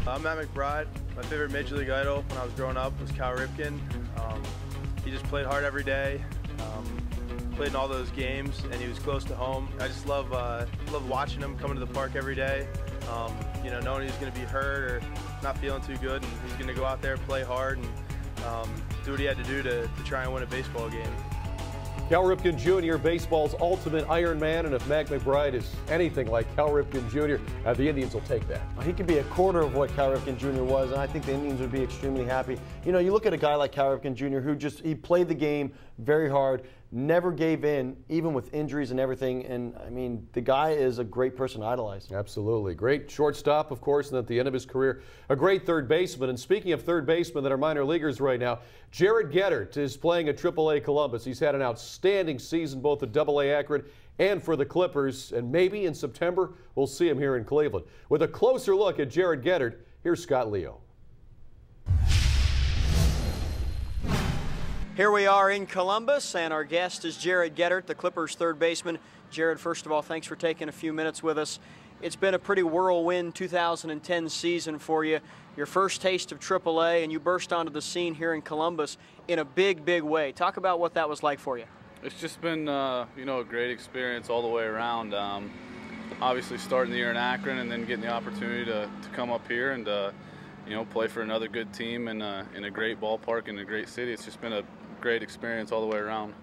I'm Matt McBride. My favorite Major League idol when I was growing up was Cal Ripken. He just played hard every day, played in all those games, and he was close to home. I just love watching him coming to the park every day. You know, knowing he's going to be hurt or not feeling too good, and he's going to go out there, play hard, and do what he had to do to try and win a baseball game. Cal Ripken Jr., baseball's ultimate Iron Man, and if Mac McBride is anything like Cal Ripken Jr., the Indians will take that. He could be a quarter of what Cal Ripken Jr. was, and I think the Indians would be extremely happy. You know, you look at a guy like Cal Ripken Jr. who he played the game very hard, never gave in, even with injuries and everything, and I mean, the guy is a great person to idolize. Absolutely. Great shortstop, of course, and at the end of his career, a great third baseman. And speaking of third basemen that are minor leaguers right now, Jared Gettert is playing at AAA Columbus. He's had an outstanding season both at AA Akron and for the Clippers, and maybe in September we'll see him here in Cleveland. With a closer look at Jared Gettert, here's Scott Leo. Here we are in Columbus, and our guest is Jared Gettert, the Clippers' third baseman. Jared, first of all, thanks for taking a few minutes with us. It's been a pretty whirlwind 2010 season for you. Your first taste of AAA, and you burst onto the scene here in Columbus in a big, big way. Talk about what that was like for you. It's just been, you know, a great experience all the way around. Obviously, starting the year in Akron and then getting the opportunity to come up here and, you know, play for another good team in a great ballpark in a great city. It's just been a great experience all the way around.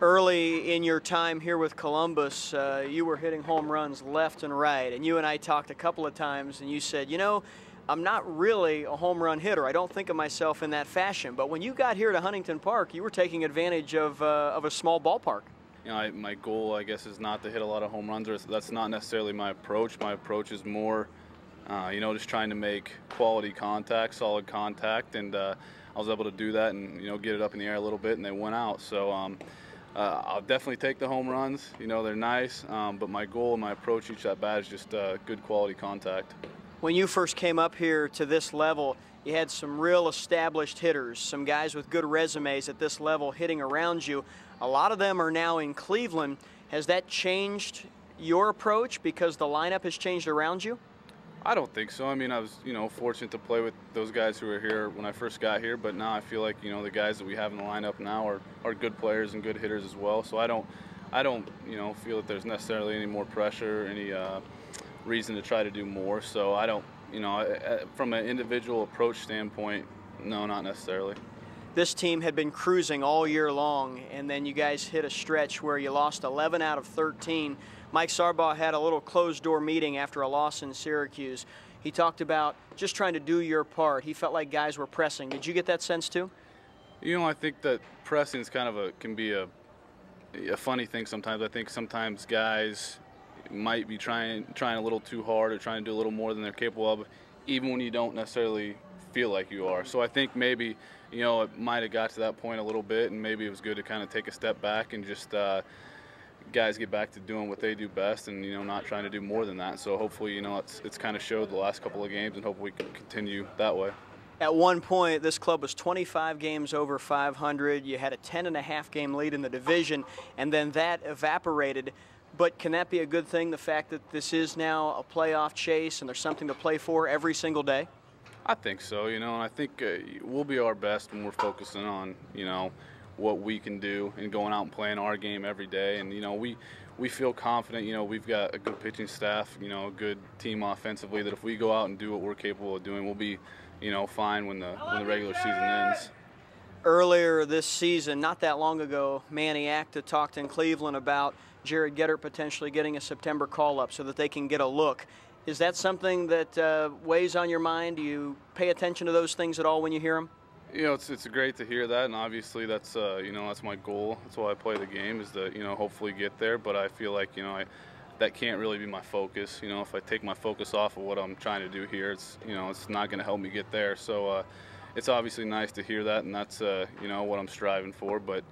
Early in your time here with Columbus, you were hitting home runs left and right, and you and I talked a couple of times, and you said, you know, I'm not really a home run hitter. I don't think of myself in that fashion. But when you got here to Huntington Park, you were taking advantage of a small ballpark. You know, my goal, I guess, is not to hit a lot of home runs. That's not necessarily my approach. My approach is more, you know, just trying to make quality contact, solid contact, and I was able to do that and, you know, get it up in the air a little bit, and they went out. So I'll definitely take the home runs. You know, they're nice, but my goal and my approach each at bat is just good quality contact. When you first came up here to this level, you had some real established hitters, some guys with good resumes at this level hitting around you. A lot of them are now in Cleveland. Has that changed your approach because the lineup has changed around you? I don't think so. I mean, I was, you know, fortunate to play with those guys who were here when I first got here, but now I feel like, you know, the guys that we have in the lineup now are good players and good hitters as well. So I don't, you know, feel that there's necessarily any more pressure, any reason to try to do more. So I don't, you know, from an individual approach standpoint, no, not necessarily. This team had been cruising all year long, and then you guys hit a stretch where you lost 11 out of 13. Mike Sarbaugh had a little closed-door meeting after a loss in Syracuse. He talked about just trying to do your part. He felt like guys were pressing. Did you get that sense too? You know, I think that pressing is kind of can be a funny thing sometimes. I think sometimes guys might be trying a little too hard or trying to do a little more than they're capable of, even when you don't necessarily feel like you are. So I think maybe, you know, it might have got to that point a little bit, and maybe it was good to kind of take a step back and just guys get back to doing what they do best and, you know, not trying to do more than that. So hopefully, you know, it's kind of showed the last couple of games, and hopefully we can continue that way. At one point, this club was 25 games over 500. You had a 10.5 game lead in the division, and then that evaporated. But can that be a good thing, the fact that this is now a playoff chase and there's something to play for every single day? I think so, you know, and I think we'll be our best when we're focusing on, you know, what we can do and going out and playing our game every day. And, you know, we feel confident, you know, we've got a good pitching staff, you know, a good team offensively, that if we go out and do what we're capable of doing, we'll be, you know, fine when the regular season ends. Earlier this season, not that long ago, Manny Acta talked in Cleveland about Jared Gettert potentially getting a September call-up so that they can get a look. Is that something that weighs on your mind? Do you pay attention to those things at all when you hear them? You know, it's great to hear that, and obviously that's you know, that's my goal. That's why I play the game, is to, you know, hopefully get there. But I feel like, you know, that can't really be my focus. You know, if I take my focus off of what I'm trying to do here, it's, you know, it's not going to help me get there. So it's obviously nice to hear that, and that's you know, what I'm striving for. But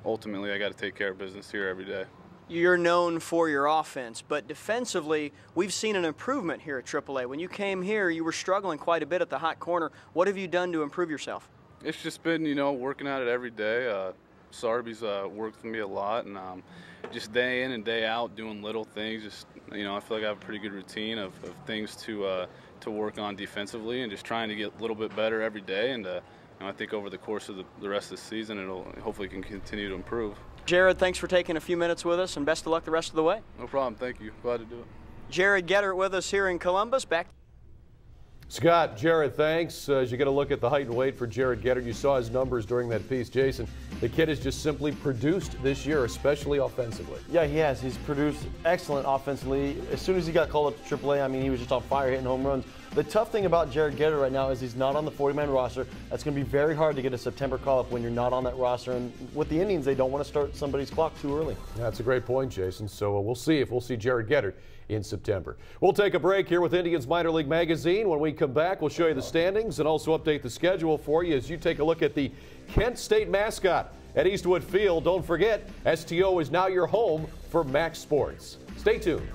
ultimately, I got to take care of business here every day. You're known for your offense, but defensively, we've seen an improvement here at AAA. When you came here, you were struggling quite a bit at the hot corner. What have you done to improve yourself? It's just been, you know, working at it every day. Sarby's worked with me a lot, and just day in and day out doing little things. Just I feel like I have a pretty good routine of things to work on defensively, and just trying to get a little bit better every day. And I think over the course of the rest of the season, it'll hopefully can continue to improve. Jared, thanks for taking a few minutes with us, and best of luck the rest of the way. No problem. Thank you. Glad to do it. Jared Gettert with us here in Columbus. Back. Scott, Jared, thanks. As you get a look at the height and weight for Jared Gettert, you saw his numbers during that piece. Jason, the kid has just simply produced this year, especially offensively. Yeah, he has. He's produced excellent offensively. As soon as he got called up to AAA, I mean, he was just on fire, hitting home runs. The tough thing about Jared Gettert right now is he's not on the 40-man roster. That's going to be very hard to get a September call-up when you're not on that roster. And with the Indians, they don't want to start somebody's clock too early. That's a great point, Jason. So we'll see if we'll see Jared Gettert in September. We'll take a break here with Indians Minor League Magazine. When we come back, we'll show you the standings and also update the schedule for you as you take a look at the Kent State mascot at Eastwood Field. Don't forget, STO is now your home for Max Sports. Stay tuned.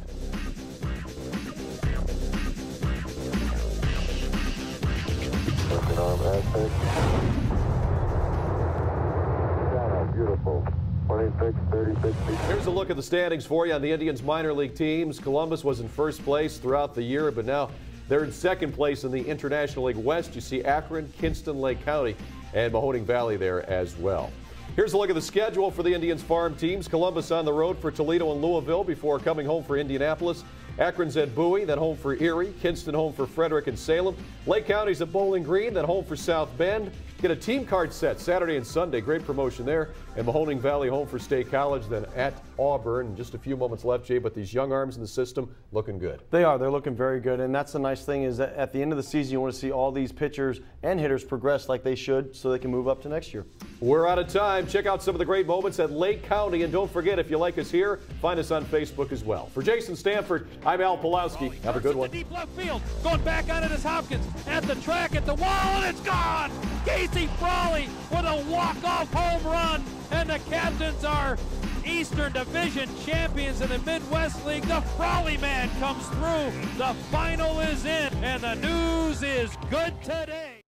Beautiful. 26, 36 feet. Here's a look at the standings for you on the Indians minor league teams. Columbus was in first place throughout the year, but now they're in second place in the International League West. You see Akron, Kinston, Lake County, and Mahoning Valley there as well. Here's a look at the schedule for the Indians farm teams. Columbus on the road for Toledo and Louisville before coming home for Indianapolis. Akron's at Bowie, then home for Erie. Kinston home for Frederick and Salem. Lake County's at Bowling Green, then home for South Bend. Get a team card set Saturday and Sunday. Great promotion there. And Mahoning Valley home for State College, then at Auburn. Just a few moments left, Jay, but these young arms in the system looking good. They are. They're looking very good. And that's the nice thing is that at the end of the season, you want to see all these pitchers and hitters progress like they should so they can move up to next year. We're out of time. Check out some of the great moments at Lake County. And don't forget, if you like us here, find us on Facebook as well. For Jason Stanford, I'm Al Pulowski. Have a good one. Deep left field. Going back on it is Hopkins. At the track, at the wall, and it's gone! Casey Frawley with a walk-off home run. And the Captains are Eastern Division champions in the Midwest League. The Frawley man comes through. The final is in, and the news is good today.